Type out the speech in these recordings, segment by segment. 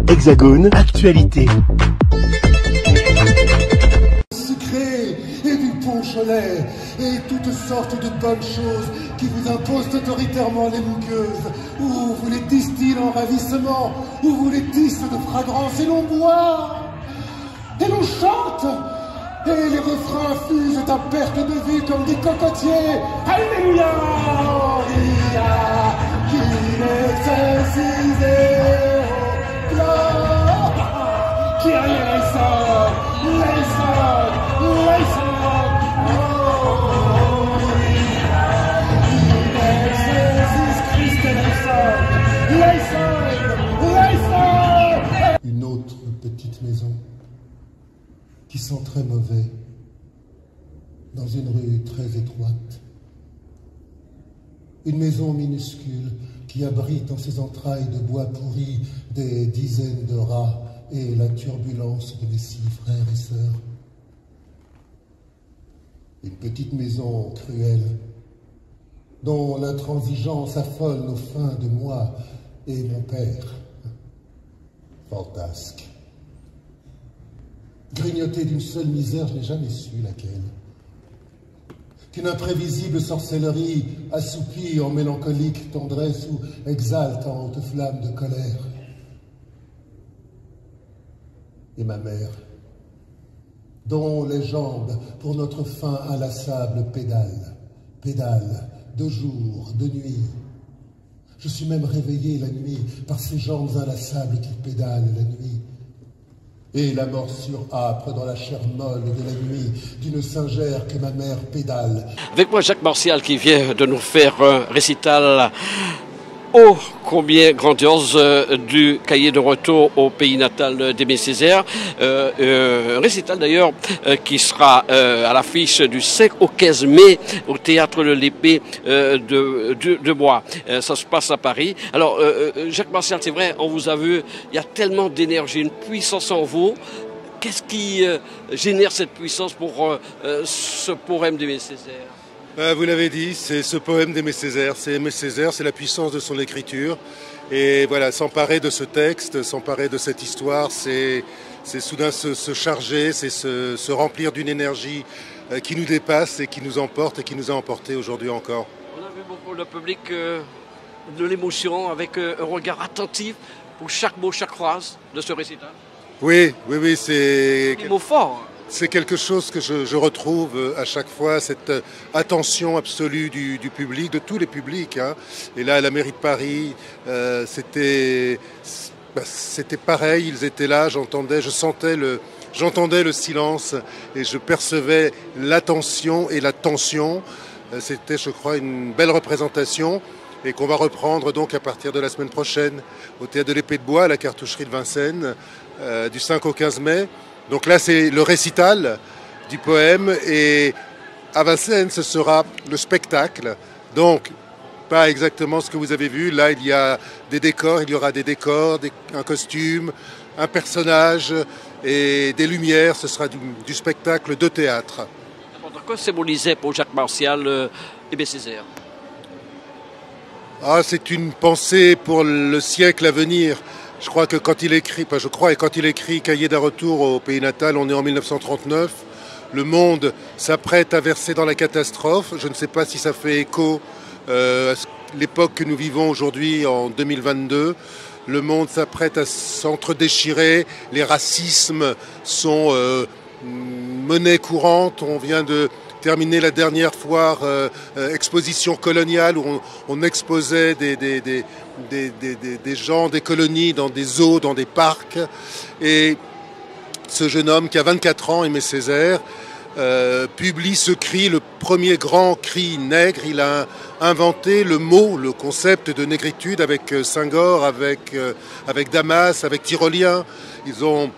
Hexagone, actualité. Sucré et du poncholet et toutes sortes de bonnes choses qui vous imposent autoritairement les muqueuses, ou vous les distillent en ravissement, ou vous les tissent de fragrance, et l'on boit, et l'on chante, et les refrains fusent à perte de vue comme des cocotiers. Alléluia, Maria, qui nécessitait qui a les sons, Une autre petite maison qui sent très mauvais dans une rue très étroite. Une maison minuscule qui abrite en ses entrailles de bois pourri des dizaines de rats et la turbulence de mes 6 frères et sœurs. Une petite maison cruelle dont l'intransigeance affole nos fins de moi et mon père. Fantasque. Grignoté d'une seule misère, je n'ai jamais su laquelle. Qu'une imprévisible sorcellerie assoupit en mélancolique tendresse ou exalte en haute flamme de colère. Et ma mère, dont les jambes, pour notre faim inlassable, pédalent, de jour, de nuit. Je suis même réveillé la nuit par ces jambes inlassables qui pédalent la nuit. Et la morsure âpre dans la chair molle de la nuit d'une singère que ma mère pédale. Avec moi, Jacques Martial, qui vient de nous faire un récital ô combien grandiose du cahier de retour au pays natal d'Aimé Césaire. Un récital d'ailleurs qui sera à l'affiche du 5 au 15 mai au théâtre de l'Épée de Bois. Ça se passe à Paris. Alors Jacques Martial, c'est vrai, on vous a vu, il y a tellement d'énergie, une puissance en vous. Qu'est-ce qui génère cette puissance pour ce poème d'Aimé Césaire? Vous l'avez dit, c'est ce poème d'Aimé Césaire. C'est Aimé Césaire, c'est la puissance de son écriture. Et voilà, s'emparer de ce texte, s'emparer de cette histoire, c'est soudain se charger, c'est se remplir d'une énergie qui nous dépasse et qui nous emporte et qui nous a emportés aujourd'hui encore. On a vu beaucoup le public de l'émotion avec un regard attentif pour chaque mot, chaque phrase de ce récital. Oui, c'est des mots forts. C'est quelque chose que je retrouve à chaque fois, cette attention absolue du public, de tous les publics. Hein. Et là, à la mairie de Paris, c'était pareil, ils étaient là, j'entendais le silence et je percevais l'attention et la tension. C'était, je crois, une belle représentation et qu'on va reprendre donc à partir de la semaine prochaine au Théâtre de l'Épée de Bois, à la Cartoucherie de Vincennes, du 5 au 15 mai. Donc là, c'est le récital du poème et à Vincennes, ce sera le spectacle. Donc, pas exactement ce que vous avez vu. Là, il y a des décors, il y aura des décors, un costume, un personnage et des lumières. Ce sera du spectacle de théâtre. Quoi symbolisait pour Jacques Martial Aimé Césaire? C'est une pensée pour le siècle à venir. Je crois que quand il écrit, Cahier d'un retour au pays natal, on est en 1939. Le monde s'apprête à verser dans la catastrophe. Je ne sais pas si ça fait écho à l'époque que nous vivons aujourd'hui en 2022. Le monde s'apprête à s'entre-déchirer. Les racismes sont monnaie courante. On vient de terminer la dernière foire exposition coloniale où on exposait des gens, des colonies dans des zoos, dans des parcs. Et ce jeune homme qui a 24 ans, Aimé Césaire, publie ce cri, le premier grand cri nègre. Il a inventé le mot, le concept de négritude avec Senghor, avec Damas, avec Tyrolien. Ils ont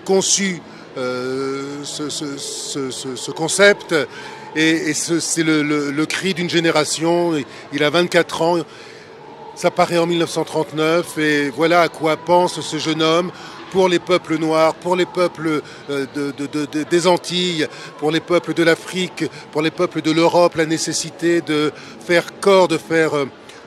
conçu ce concept et c'est le cri d'une génération. Il a 24 ans, ça paraît en 1939 et voilà à quoi pense ce jeune homme pour les peuples noirs, pour les peuples des Antilles, pour les peuples de l'Afrique, pour les peuples de l'Europe, la nécessité de faire corps, de faire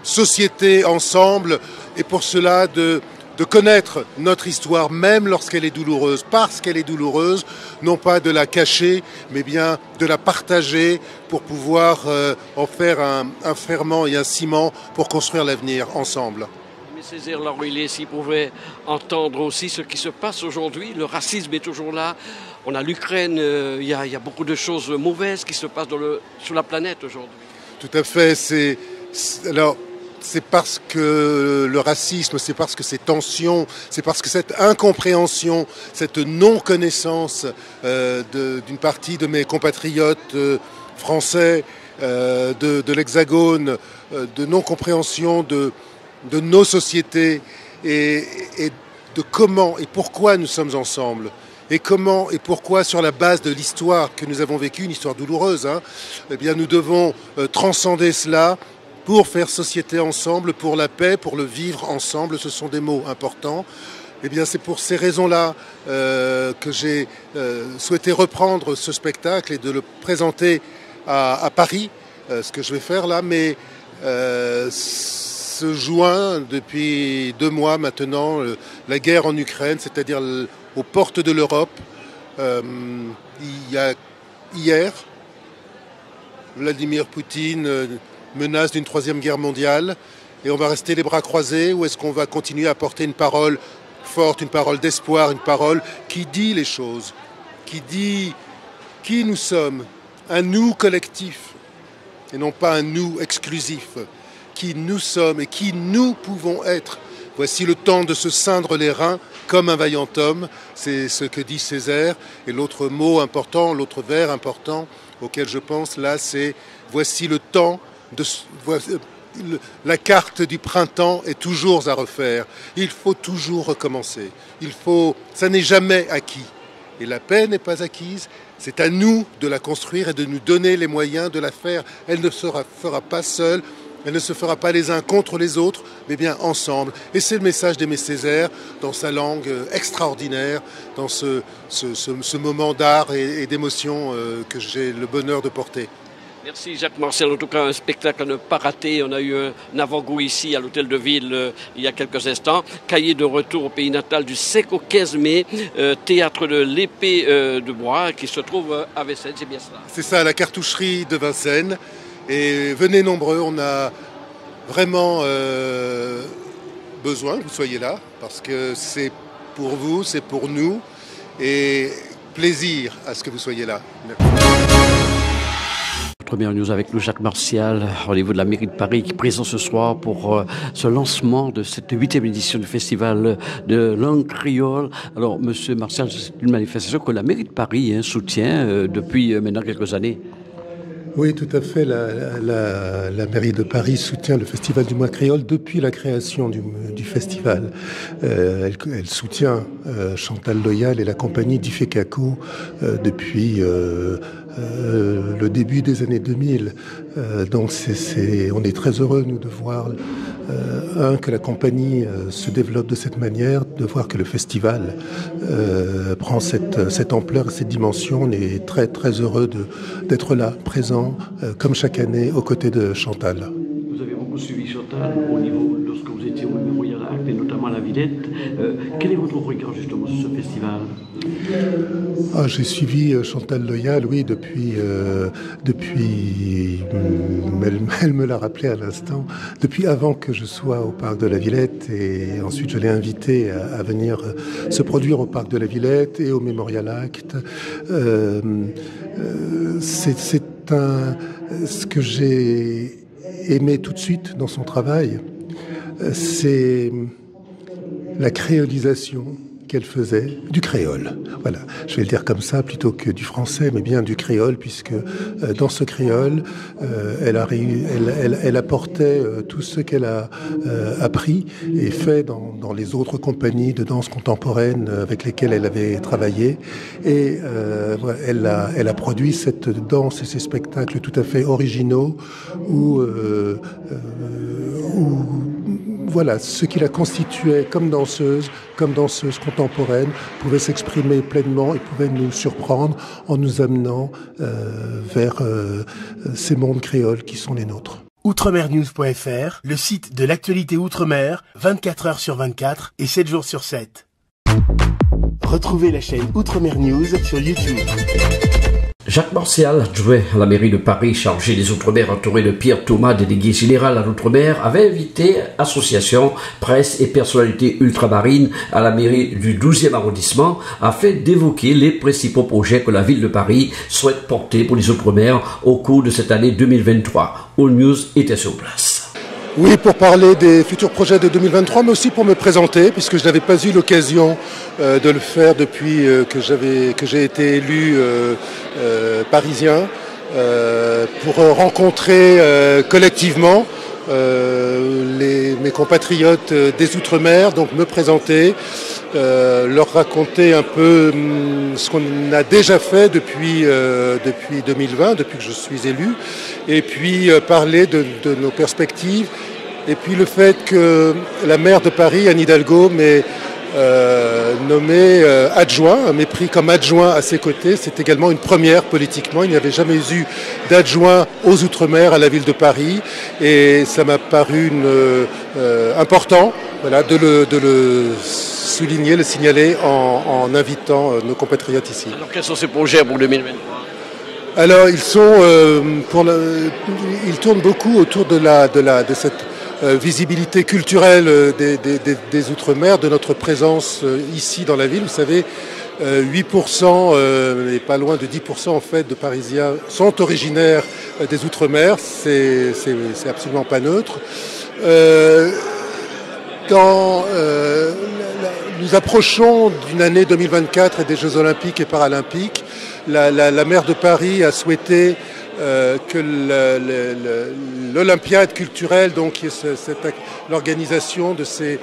société ensemble et pour cela de de connaître notre histoire, même lorsqu'elle est douloureuse, parce qu'elle est douloureuse, non pas de la cacher, mais bien de la partager pour pouvoir en faire un ferment et un ciment pour construire l'avenir ensemble. Mais Césaire Laruelle, s'il pouvait entendre aussi ce qui se passe aujourd'hui, le racisme est toujours là. On a l'Ukraine, il y a beaucoup de choses mauvaises qui se passent sur la planète aujourd'hui. Tout à fait. C'est parce que le racisme, c'est parce que ces tensions, c'est parce que cette incompréhension, cette non-connaissance d'une partie de mes compatriotes français, de l'Hexagone, de non-compréhension de nos sociétés et de comment et pourquoi nous sommes ensemble. Et comment et pourquoi, sur la base de l'histoire que nous avons vécue, une histoire douloureuse, eh bien nous devons transcender cela pour faire société ensemble, pour la paix, pour le vivre ensemble. Ce sont des mots importants. Eh bien, c'est pour ces raisons-là que j'ai souhaité reprendre ce spectacle et de le présenter à Paris, ce que je vais faire là. Mais ce juin, depuis 2 mois maintenant, la guerre en Ukraine, c'est-à-dire aux portes de l'Europe, il y a hier, Vladimir Poutine menace d'une 3e guerre mondiale et on va rester les bras croisés ou est-ce qu'on va continuer à porter une parole forte, une parole d'espoir, une parole qui dit les choses, qui dit qui nous sommes, un nous collectif et non pas un nous exclusif, qui nous sommes et qui nous pouvons être. Voici le temps de se ceindre les reins comme un vaillant homme, c'est ce que dit Césaire. Et l'autre mot important, l'autre vers important auquel je pense là, c'est voici le temps la carte du printemps est toujours à refaire. Il faut toujours recommencer. Ça n'est jamais acquis. Et la paix n'est pas acquise. C'est à nous de la construire et de nous donner les moyens de la faire. Elle ne se fera pas seule. Elle ne se fera pas les uns contre les autres, mais bien ensemble. Et c'est le message d'Aimé Césaire dans sa langue extraordinaire, dans ce moment d'art et d'émotion que j'ai le bonheur de porter. Merci Jacques Martial, en tout cas un spectacle à ne pas rater. On a eu un avant-goût ici à l'Hôtel de Ville il y a quelques instants. Cahier de retour au pays natal du 5 au 15 mai, théâtre de l'Épée de Bois qui se trouve à Vincennes, c'est bien cela. C'est ça, à la cartoucherie de Vincennes. Et venez nombreux, on a vraiment besoin que vous soyez là parce que c'est pour vous, c'est pour nous et plaisir à ce que vous soyez là. Merci. Première news avec nous, Jacques Martial, au niveau de la mairie de Paris, qui est présent ce soir pour ce lancement de cette 8e édition du festival de langue créole. Alors, monsieur Martial, c'est une manifestation que la mairie de Paris soutient depuis maintenant quelques années. Oui, tout à fait. La mairie de Paris soutient le Festival du mois créole depuis la création du festival. Elle soutient Chantal Loyal et la compagnie d'Ifekaco depuis le début des années 2000. Donc on est très heureux, nous, de voir que la compagnie se développe de cette manière, de voir que le festival prend cette ampleur et cette dimension. On est très très heureux d'être là, présent, comme chaque année, aux côtés de Chantal. Vous avez beaucoup suivi Chantal au niveau, lorsque vous étiez au Mémorial Acte et notamment à la Villette. Quel est votre regard justement sur ce festival ? J'ai suivi Chantal Loyal, oui, depuis elle me l'a rappelé à l'instant, depuis avant que je sois au Parc de la Villette, et ensuite je l'ai invitée à venir se produire au Parc de la Villette et au Mémorial Acte. Ce que j'ai aimé tout de suite dans son travail, c'est la créolisation qu'elle faisait du créole. Voilà, je vais le dire comme ça plutôt que du français, mais bien du créole, puisque dans ce créole, elle apportait tout ce qu'elle a appris et fait dans les autres compagnies de danse contemporaine avec lesquelles elle avait travaillé. Et elle a produit cette danse et ces spectacles tout à fait originaux où voilà, ce qui la constituait comme danseuse contemporaine, pouvait s'exprimer pleinement et pouvait nous surprendre en nous amenant vers ces mondes créoles qui sont les nôtres. Outremernews.fr, le site de l'actualité Outre-mer, 24 heures sur 24 et 7 jours sur 7. Retrouvez la chaîne Outremer News sur YouTube. Jacques Martial, adjoint à la mairie de Paris, chargé des Outre-mer, entouré de Pierre Thomas, délégué général à l'Outre-mer, avait invité associations, presse et personnalités ultramarines à la mairie du 12e arrondissement afin d'évoquer les principaux projets que la ville de Paris souhaite porter pour les Outre-mer au cours de cette année 2023. All News était sur place. Oui, pour parler des futurs projets de 2023, mais aussi pour me présenter, puisque je n'avais pas eu l'occasion de le faire depuis que j'ai été élu parisien, pour rencontrer collectivement mes compatriotes des Outre-mer, donc me présenter, leur raconter un peu ce qu'on a déjà fait depuis 2020, depuis que je suis élu, et puis parler de nos perspectives, et puis le fait que la maire de Paris, Anne Hidalgo, m'ait nommé adjoint, m'ait pris comme adjoint à ses côtés. C'est également une première politiquement. Il n'y avait jamais eu d'adjoint aux Outre-mer à la ville de Paris, et ça m'a paru important, voilà, de le souligner, le signaler en invitant nos compatriotes ici. Alors quels sont ces projets pour 2023 ? Alors ils tournent beaucoup autour de cette visibilité culturelle des Outre-mer, de notre présence ici dans la ville. Vous savez, 8% et pas loin de 10% en fait de Parisiens sont originaires des Outre-mer. C'est absolument pas neutre. Nous approchons d'une année 2024 et des Jeux Olympiques et Paralympiques. La maire de Paris a souhaité que l'Olympiade culturelle, donc qui est l'organisation de ces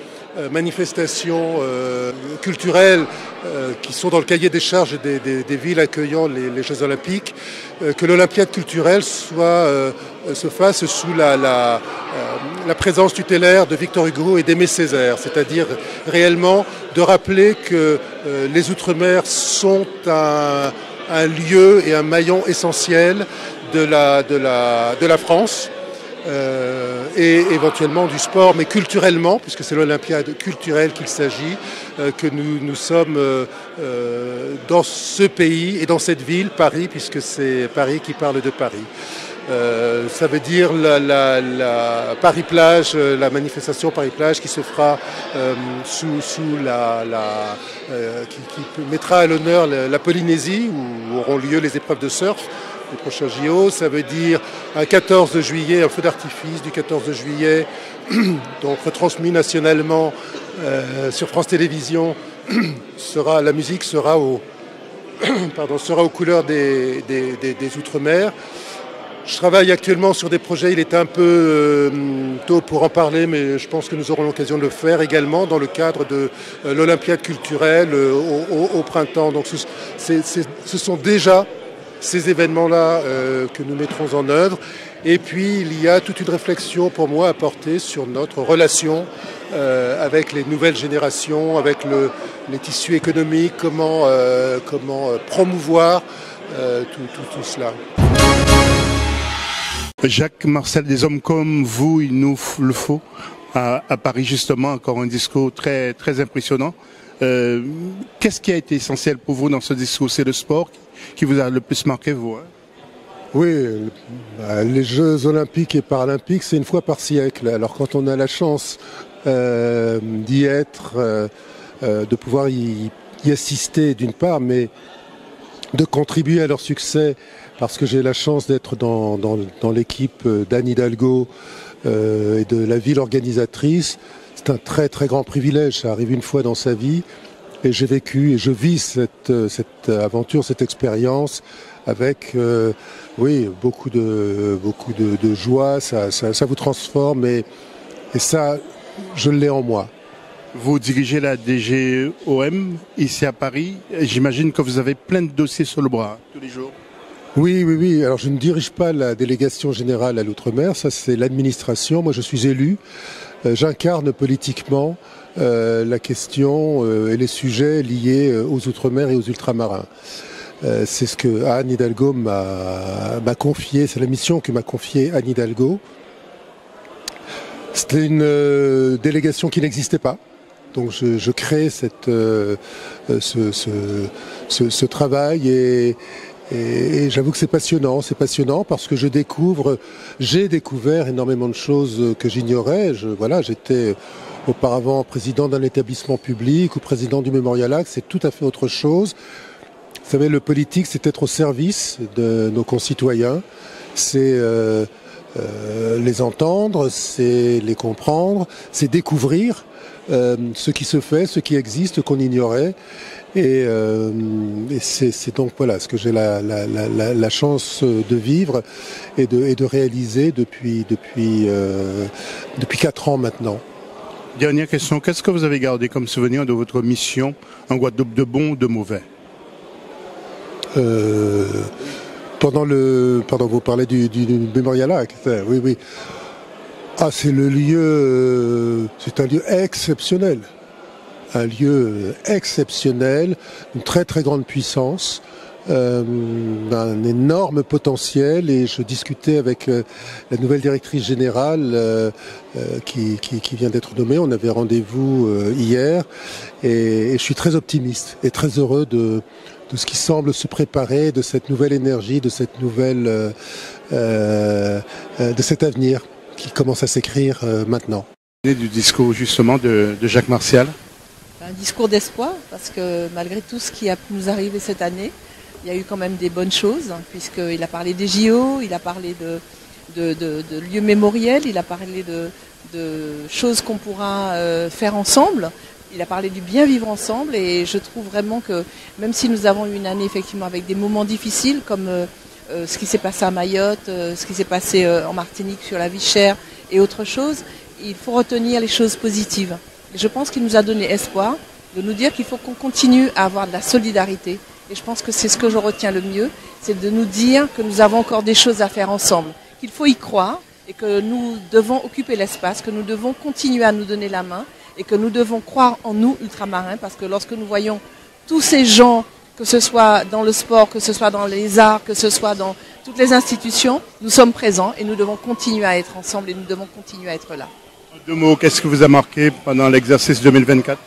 manifestations culturelles qui sont dans le cahier des charges des villes accueillant les Jeux Olympiques, que l'Olympiade culturelle se fasse sous la présence tutélaire de Victor Hugo et d'Aimé Césaire, c'est-à-dire réellement de rappeler que les Outre-mer sont un lieu et un maillon essentiel de la France et éventuellement du sport, mais culturellement, puisque c'est l'Olympiade culturelle qu'il s'agit, que nous sommes dans ce pays et dans cette ville, Paris, puisque c'est Paris qui parle de Paris. Ça veut dire la Paris-Plage, la manifestation Paris-Plage qui se fera qui mettra à l'honneur la Polynésie, où auront lieu les épreuves de surf, les prochains JO. Ça veut dire un 14 juillet, un feu d'artifice du 14 juillet, donc retransmis nationalement sur France Télévisions. La musique sera aux couleurs des Outre-mer. Je travaille actuellement sur des projets, il est un peu tôt pour en parler, mais je pense que nous aurons l'occasion de le faire également dans le cadre de l'Olympiade culturelle au printemps. Donc ce sont déjà ces événements-là que nous mettrons en œuvre. Et puis il y a toute une réflexion pour moi à porter sur notre relation avec les nouvelles générations, avec les tissus économiques, comment promouvoir tout cela. Jacques Martial, des hommes comme vous, il nous le faut à Paris justement, encore un discours très, très impressionnant. Qu'est-ce qui a été essentiel pour vous dans ce discours? C'est le sport qui vous a le plus marqué, vous, hein? Oui, les Jeux Olympiques et Paralympiques, c'est une fois par siècle. Alors quand on a la chance d'y être, de pouvoir y assister d'une part, mais de contribuer à leur succès, parce que j'ai la chance d'être dans l'équipe d'Anne Hidalgo et de la ville organisatrice. C'est un très très grand privilège, ça arrive une fois dans sa vie, et j'ai vécu et je vis cette aventure, cette expérience avec beaucoup de joie, ça vous transforme et ça, je l'ai en moi. Vous dirigez la DGOM ici à Paris, j'imagine que vous avez plein de dossiers sur le bras tous les jours. Oui. Alors je ne dirige pas la délégation générale à l'Outre-mer, ça c'est l'administration. Moi je suis élu, j'incarne politiquement la question et les sujets liés aux Outre-mer et aux ultramarins. C'est ce que Anne Hidalgo m'a confié, c'est la mission que m'a confiée Anne Hidalgo. C'était une délégation qui n'existait pas. Donc je crée ce travail et j'avoue que c'est passionnant parce que j'ai découvert énormément de choses que j'ignorais. J'étais auparavant président d'un établissement public ou président du Memorial Act, c'est tout à fait autre chose. Vous savez, le politique, c'est être au service de nos concitoyens, c'est les entendre, c'est les comprendre, c'est découvrir ce qui se fait, ce qui existe, qu'on ignorait. Et c'est donc voilà ce que j'ai la chance de vivre et de réaliser depuis 4 ans maintenant. Dernière question, qu'est-ce que vous avez gardé comme souvenir de votre mission en Guadeloupe, de bon ou de mauvais? Vous parlez du Memorial Act, oui. Ah, c'est un lieu exceptionnel. Un lieu exceptionnel, une très très grande puissance, un énorme potentiel, et je discutais avec la nouvelle directrice générale qui vient d'être nommée. On avait rendez-vous hier et je suis très optimiste et très heureux de ce qui semble se préparer, de cette nouvelle énergie, de cet avenir qui commence à s'écrire maintenant. Du discours justement de Jacques Martial. Un discours d'espoir, parce que malgré tout ce qui a pu nous arriver cette année, il y a eu quand même des bonnes choses, puisqu'il a parlé des JO, il a parlé de lieux mémoriels, il a parlé de choses qu'on pourra faire ensemble, il a parlé du bien vivre ensemble, et je trouve vraiment que même si nous avons eu une année effectivement avec des moments difficiles, comme ce qui s'est passé à Mayotte, ce qui s'est passé en Martinique sur la vie chère et autre chose, il faut retenir les choses positives. Et je pense qu'il nous a donné espoir de nous dire qu'il faut qu'on continue à avoir de la solidarité. Et je pense que c'est ce que je retiens le mieux, c'est de nous dire que nous avons encore des choses à faire ensemble, qu'il faut y croire et que nous devons occuper l'espace, que nous devons continuer à nous donner la main et que nous devons croire en nous, ultramarins, parce que lorsque nous voyons tous ces gens, que ce soit dans le sport, que ce soit dans les arts, que ce soit dans toutes les institutions, nous sommes présents et nous devons continuer à être ensemble et nous devons continuer à être là. En 2 mots, qu'est-ce que vous a marqué pendant l'exercice 2024 ?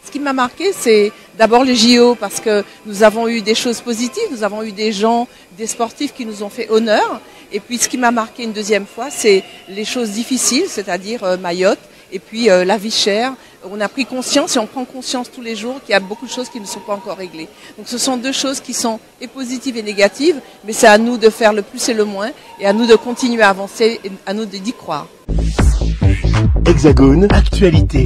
Ce qui m'a marqué, c'est d'abord les JO, parce que nous avons eu des choses positives, nous avons eu des gens, des sportifs qui nous ont fait honneur. Et puis ce qui m'a marqué une deuxième fois, c'est les choses difficiles, c'est-à-dire Mayotte, et puis la vie chère. On a pris conscience et on prend conscience tous les jours qu'il y a beaucoup de choses qui ne sont pas encore réglées. Donc ce sont 2 choses qui sont et positives et négatives, mais c'est à nous de faire le plus et le moins, et à nous de continuer à avancer, et à nous d'y croire. Hexagone, actualité.